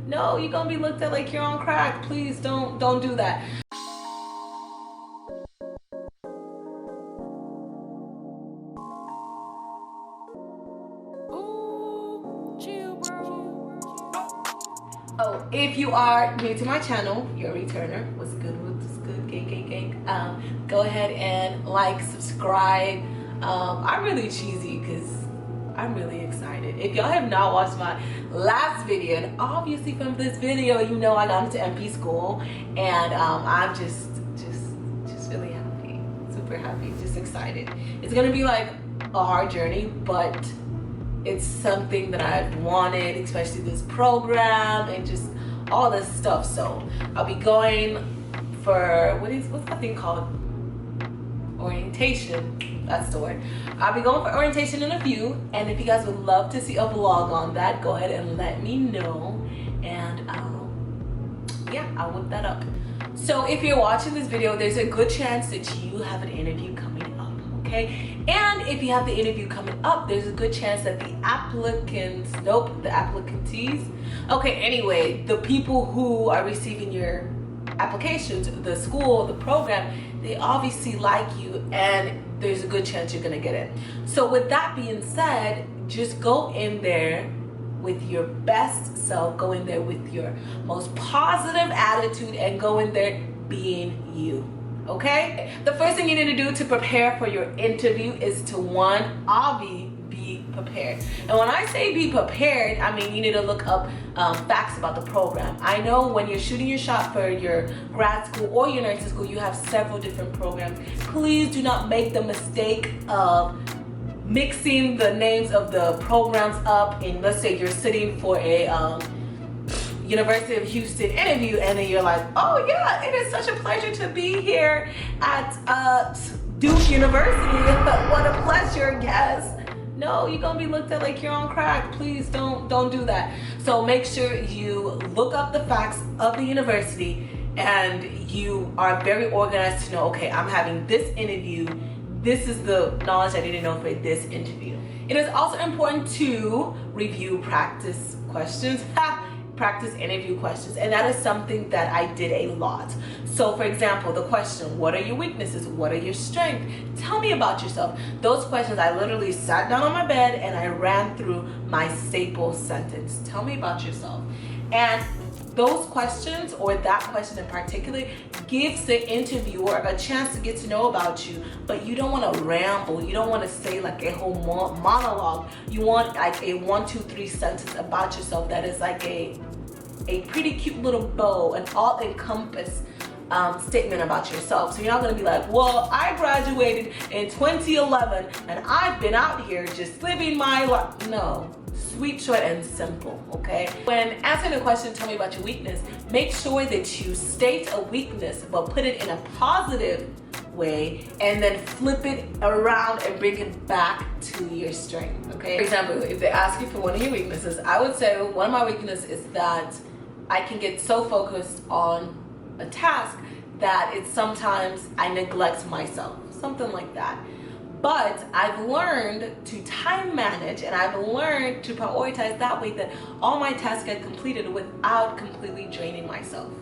no, you're gonna be looked at like you're on crack. Please don't do that. Oh, if you are new to my channel, you're a returner. What's good? Gang. Go ahead and like, subscribe. I'm really cheesy because I'm really excited. If y'all have not watched my last video, and obviously from this video, you know I got into MP school, and I'm just really happy, super happy, just excited. It's gonna be like a hard journey, but it's something that I've wanted, especially this program and just all this stuff. So I'll be going for what's that thing called? Orientation. That's the word. I'll be going for orientation in a few, and if you guys would love to see a vlog on that, go ahead and let me know, and yeah, I'll whip that up. So if you're watching this video, there's a good chance that you have an interview coming up, okay? And if you have the interview coming up, there's a good chance that the applicantees, okay, anyway, the people who are receiving your applications, the school, the program, they obviously like you, and there's a good chance you're gonna get it. So with that being said, just go in there with your best self, go in there with your most positive attitude, and go in there being you, okay? The first thing you need to do to prepare for your interview is to, one, be prepared. And when I say be prepared, I mean you need to look up facts about the program. I know when you're shooting your shot for your grad school or your nursing school, you have several different programs. Please do not make the mistake of mixing the names of the programs up. And let's say you're sitting for a University of Houston interview, and then you're like, oh yeah, it is such a pleasure to be here at Duke University. What a pleasure, yes. No, you're gonna be looked at like you're on crack. Please don't do that. So make sure you look up the facts of the university, and you are very organized to know, okay, I'm having this interview. This is the knowledge I need to know for this interview. It is also important to review practice questions. Practice interview questions, and that is something that I did a lot. So for example, the question, what are your weaknesses? What are your strengths? Tell me about yourself. Those questions, I literally sat down on my bed and I ran through my staple sentence. Tell me about yourself. And those questions, or that question in particular, gives the interviewer a chance to get to know about you, but you don't want to ramble. You don't want to say like a whole monologue. You want like a 1, 2, 3 sentence about yourself that is like a pretty cute little bow, an all-encompass statement about yourself. So you're not going to be like, well, I graduated in 2011 and I've been out here just living my life. No. Sweet, short, and simple, okay? When answering the question, tell me about your weakness, make sure that you state a weakness, but put it in a positive way, and then flip it around and bring it back to your strength, okay? For example, if they ask you for one of your weaknesses, I would say one of my weaknesses is that I can get so focused on a task that it's sometimes I neglect myself, something like that. But I've learned to time manage, and I've learned to prioritize that way that all my tasks get completed without completely draining myself.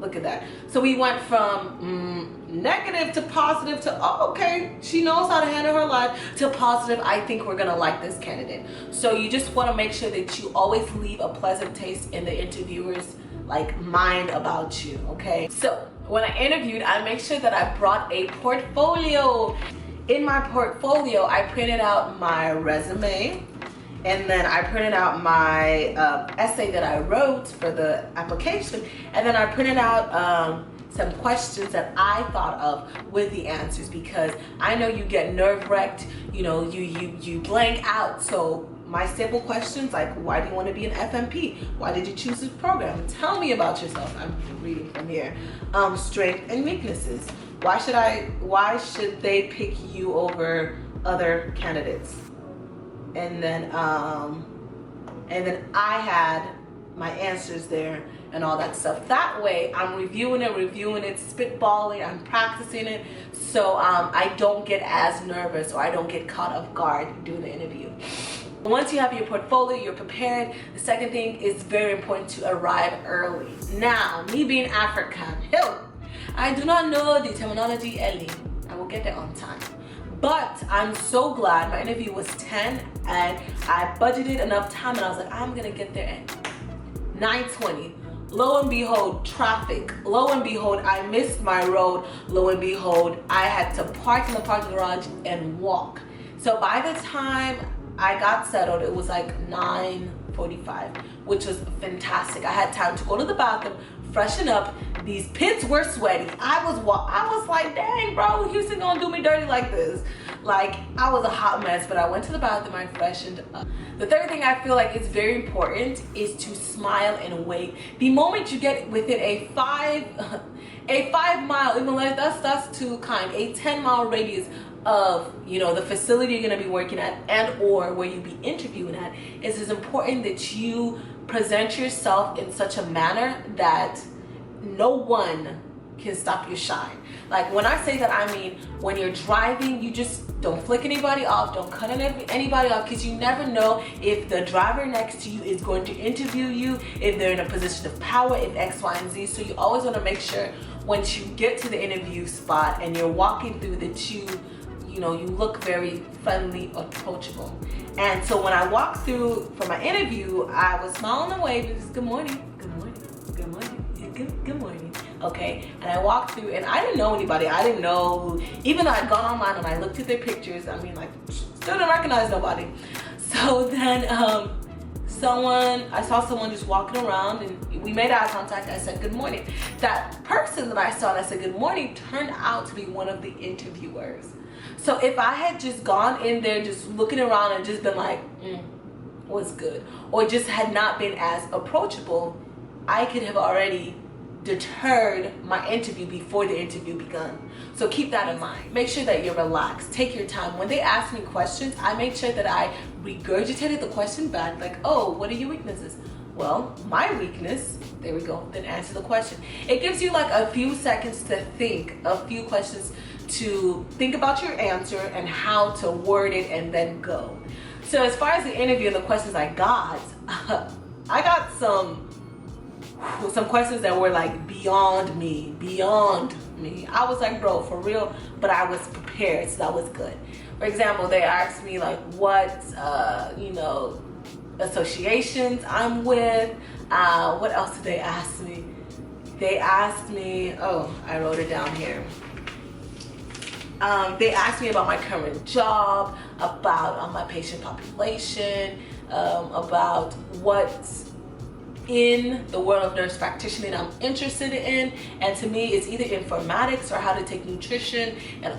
Look at that. So we went from negative to positive to, oh, okay, she knows how to handle her life, to positive, I think we're gonna like this candidate. So you just wanna make sure that you always leave a pleasant taste in the interviewer's like mind about you, okay? So when I interviewed, I make sure that I brought a portfolio. In my portfolio, I printed out my resume, and then I printed out my essay that I wrote for the application, and then I printed out some questions that I thought of with the answers, because I know you get nerve-wracked, you know, you blank out. So my simple questions like, why do you want to be an FMP? Why did you choose this program? Tell me about yourself. I'm reading from here. Strengths and weaknesses. Why should they pick you over other candidates? And then I had my answers there and all that stuff. That way I'm reviewing it, spitballing, I'm practicing it, so I don't get as nervous, or I don't get caught off guard doing the interview. Once you have your portfolio, you're prepared. The second thing is very important to arrive early. Now, me being African, I do not know the terminology early. I will get there on time. But I'm so glad my interview was 10 and I budgeted enough time and I was like, I'm gonna get there at 9:20. Lo and behold, traffic. Lo and behold, I missed my road. Lo and behold, I had to park in the parking garage and walk. So by the time I got settled, it was like 9:45, which was fantastic. I had time to go to the bathroom, freshen up. These pits were sweaty. I was like, dang, bro, Houston gonna do me dirty like this. Like, I was a hot mess, but I went to the bathroom, I freshened up. The third thing I feel like is very important is to smile and wave. The moment you get within a 5 mile, even like that's too kind, a 10-mile radius of, you know, the facility you're gonna be working at and or where you be interviewing at, it's important that you present yourself in such a manner that no one can stop your shine. Like, when I say that, I mean when you're driving, you just don't flick anybody off, don't cut anybody off, because you never know if the driver next to you is going to interview you, if they're in a position of power, if X, Y, and Z. So you always want to make sure once you get to the interview spot and you're walking through that you look very friendly, approachable. And so when I walked through for my interview, I was smiling away because good morning, good morning, good morning, good morning. Okay, and I walked through and I didn't know anybody. I didn't know who, even though I'd gone online and I looked at their pictures, I mean, like, still didn't recognize nobody. So then I saw someone just walking around and we made eye contact. I said, good morning. That person that I saw and I said, good morning, turned out to be one of the interviewers. So if I had just gone in there just looking around and just been like, what's good, or just had not been as approachable, I could have already deterred my interview before the interview begun. So keep that in mind. Make sure that you're relaxed. Take your time. When they ask me questions, I make sure that I regurgitated the question back, like, oh, what are your weaknesses? Well, my weakness, there we go, then answer the question. It gives you like a few seconds to think, a few questions to think about your answer and how to word it and then go. So as far as the interview and the questions I got some questions that were like beyond me. I was like, bro, for real, but I was prepared, so that was good. For example, they asked me like what, associations I'm with. What else did they ask me? They asked me, oh, I wrote it down here. They asked me about my current job, about my patient population, about what's in the world of nurse practitioning I'm interested in, and to me it's either informatics or how to take nutrition and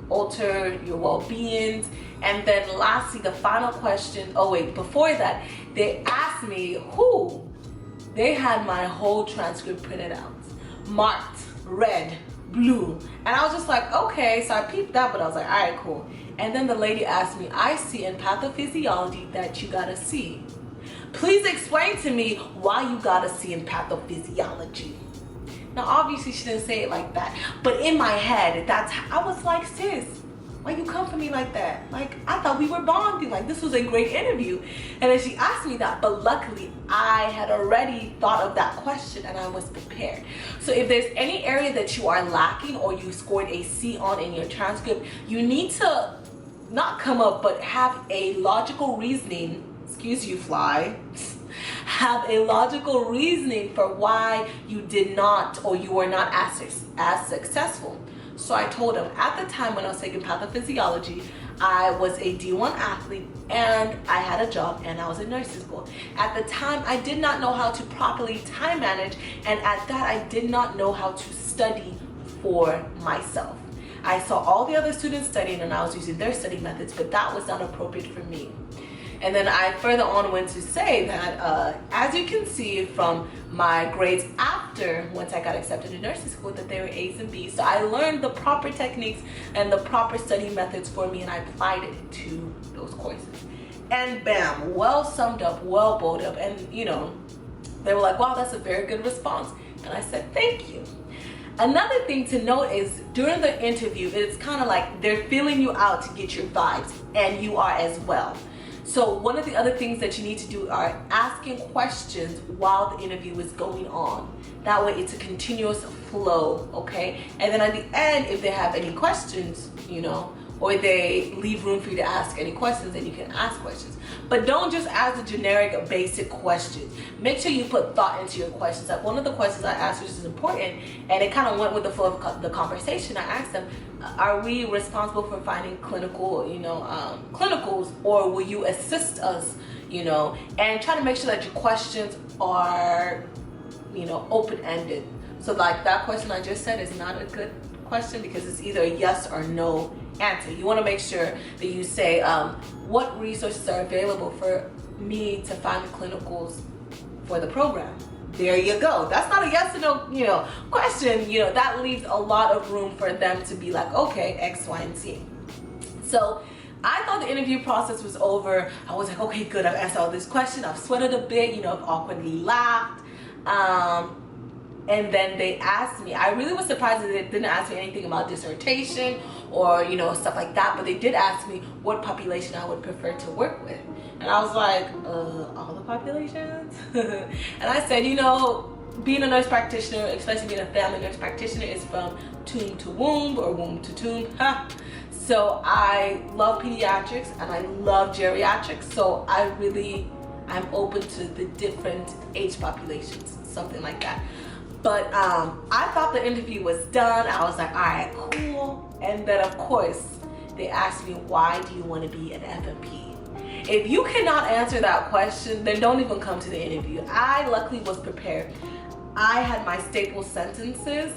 alter your well-beings. And then lastly, the final question, before that, they asked me they had my whole transcript printed out, marked red, blue, and I was just like, okay. So I peeped that, but I was like, all right, cool. And then the lady asked me, I see in pathophysiology that you got a C. Please explain to me why you got a C in pathophysiology. Now, obviously she didn't say it like that, but in my head, I was like, sis, why you come for me like that? Like, I thought we were bonding, like this was a great interview. And then she asked me that, but luckily I had already thought of that question and I was prepared. So if there's any area that you are lacking or you scored a C on in your transcript, you need to not come up, but have a logical reasoning, excuse you, fly, have a logical reasoning for why you did not or you were not as successful. So I told him at the time when I was taking pathophysiology, I was a D1 athlete and I had a job and I was in nursing school. At the time, I did not know how to properly time manage, and at that, I did not know how to study for myself. I saw all the other students studying and I was using their study methods, but that was not appropriate for me. And then I further on went to say that, as you can see from my grades after, once I got accepted to nursing school, that they were A's and B's. So I learned the proper techniques and the proper study methods for me, and I applied it to those courses. And bam, well summed up, well bowled up. And they were like, wow, that's a very good response. And I said, thank you. Another thing to note is during the interview, it's kind of like they're feeling you out to get your vibes, and you are as well. So one of the other things that you need to do are asking questions while the interview is going on. That way it's a continuous flow, okay? And then at the end, if they have any questions, you know, or they leave room for you to ask any questions, then you can ask questions. But don't just ask the generic basic questions. Make sure you put thought into your questions. Like one of the questions I asked, which is important, and it kind of went with the flow of the conversation, I asked them, are we responsible for finding clinical, you know, clinicals, or will you assist us, you know? And try to make sure that your questions are, you know, open-ended. So like that question I just said is not a good question because it's either a yes or no answer. You want to make sure that you say, what resources are available for me to find the clinicals for the program? There you go. That's not a yes or no, you know, question. You know, that leaves a lot of room for them to be like, okay, X, Y, and Z. So I thought the interview process was over. I was like, okay, good. I've asked all this question. I've sweated a bit, you know, I've awkwardly laughed. And then they asked me, I really was surprised that they didn't ask me anything about dissertation or, you know, stuff like that, but they did ask me what population I would prefer to work with. And I was like, all the populations? And I said, you know, being a nurse practitioner, especially being a family nurse practitioner, is from tomb to womb or womb to tomb. So I love pediatrics and I love geriatrics, so I'm open to the different age populations, something like that. But I thought the interview was done. I was like, all right, cool. And then of course, they asked me, why do you want to be an FNP? If you cannot answer that question, then don't even come to the interview. I luckily was prepared. I had my staple sentences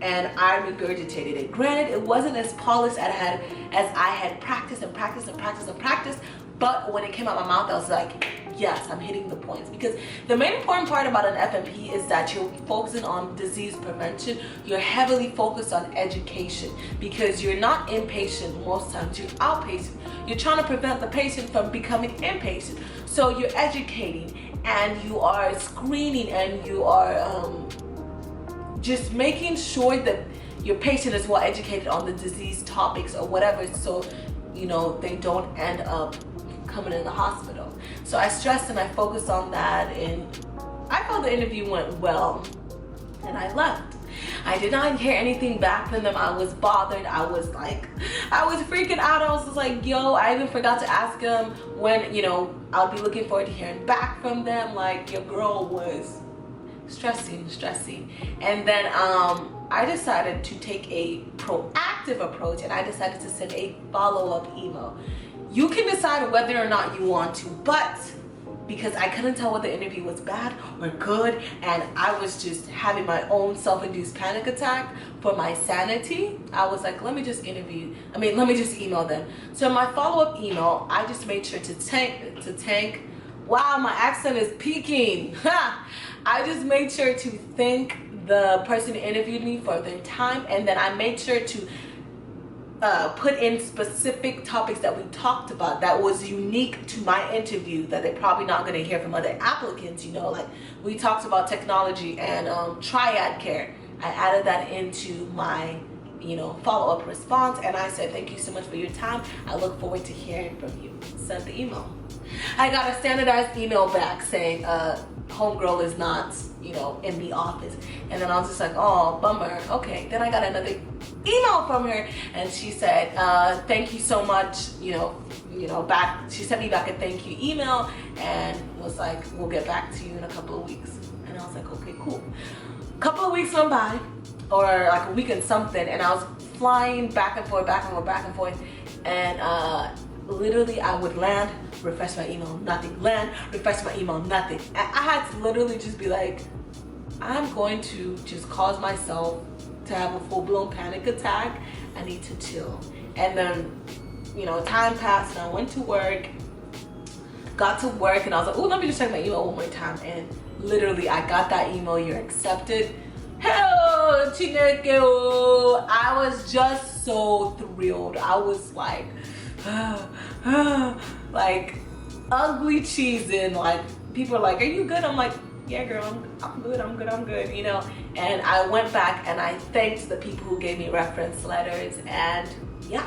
and I regurgitated it. Granted, it wasn't as polished as I had practiced and practiced and practiced and practiced, but when it came out my mouth, I was like, yes, I'm hitting the points. Because the main important part about an FNP is that you're focusing on disease prevention. You're heavily focused on education because you're not inpatient most times, you're outpatient. You're trying to prevent the patient from becoming inpatient. So you're educating and you are screening and you are just making sure that your patient is well educated on the disease topics or whatever, so you know they don't end up coming in the hospital. So I stressed and I focused on that, and I felt the interview went well, and I left. I did not hear anything back from them. I was bothered. I was freaking out. I was just like, yo, I even forgot to ask them when, you know, I'll be looking forward to hearing back from them. Like, your girl was stressing. And then I decided to take a proactive approach, and I decided to send a follow-up email. You can decide whether or not you want to, but because I couldn't tell whether the interview was bad or good, and I was just having my own self-induced panic attack for my sanity, I was like, let me just email them. So in my follow-up email, I just made sure to thank, wow, my accent is peaking. I just made sure to thank the person who interviewed me for their time, and then I made sure to put in specific topics that we talked about that was unique to my interview that they're probably not going to hear from other applicants. You know, like we talked about technology and triad care. I added that into my, you know, follow-up response, and I said, thank you so much for your time. I look forward to hearing from you. Sent the email. I got a standardized email back saying homegirl is not, you know, in the office. And then I was just like, oh, bummer. Okay. Then I got another email from her, and she said, thank you so much, you know, back. She sent me back a thank you email and was like, we'll get back to you in a couple of weeks. And I was like, okay, cool. A couple of weeks went by, or like a week and something, and I was flying back and forth, and literally I would land, refresh my email, nothing, land, refresh my email, nothing. And I had to literally just be like, I'm going to just cause myself to have a full-blown panic attack. I need to chill. And then, you know, time passed and I went to work, got to work, and I was like, oh, let me just check my email one more time. And literally I got that email, you're accepted. Hello, Chineke. I was just so thrilled. I was like, like ugly cheesing. Like people are like, are you good? I'm like, yeah girl, I'm good, you know. And I went back and I thanked the people who gave me reference letters, and yeah,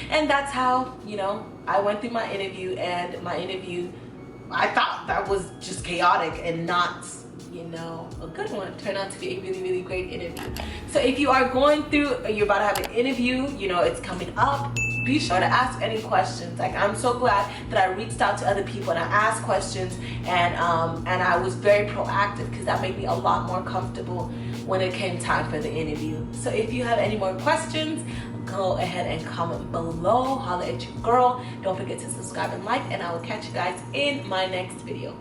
And that's how, you know, I went through my interview, and my interview, I thought that was just chaotic and not, you know, a good one. Turned out to be a really, really great interview. So if you are going through, you're about to have an interview, you know, it's coming up, be sure to ask any questions. Like, I'm so glad that I reached out to other people and I asked questions, and I was very proactive, because that made me a lot more comfortable when it came time for the interview. So if you have any more questions, go ahead and comment below. Holla at your girl. Don't forget to subscribe and like, and I will catch you guys in my next video.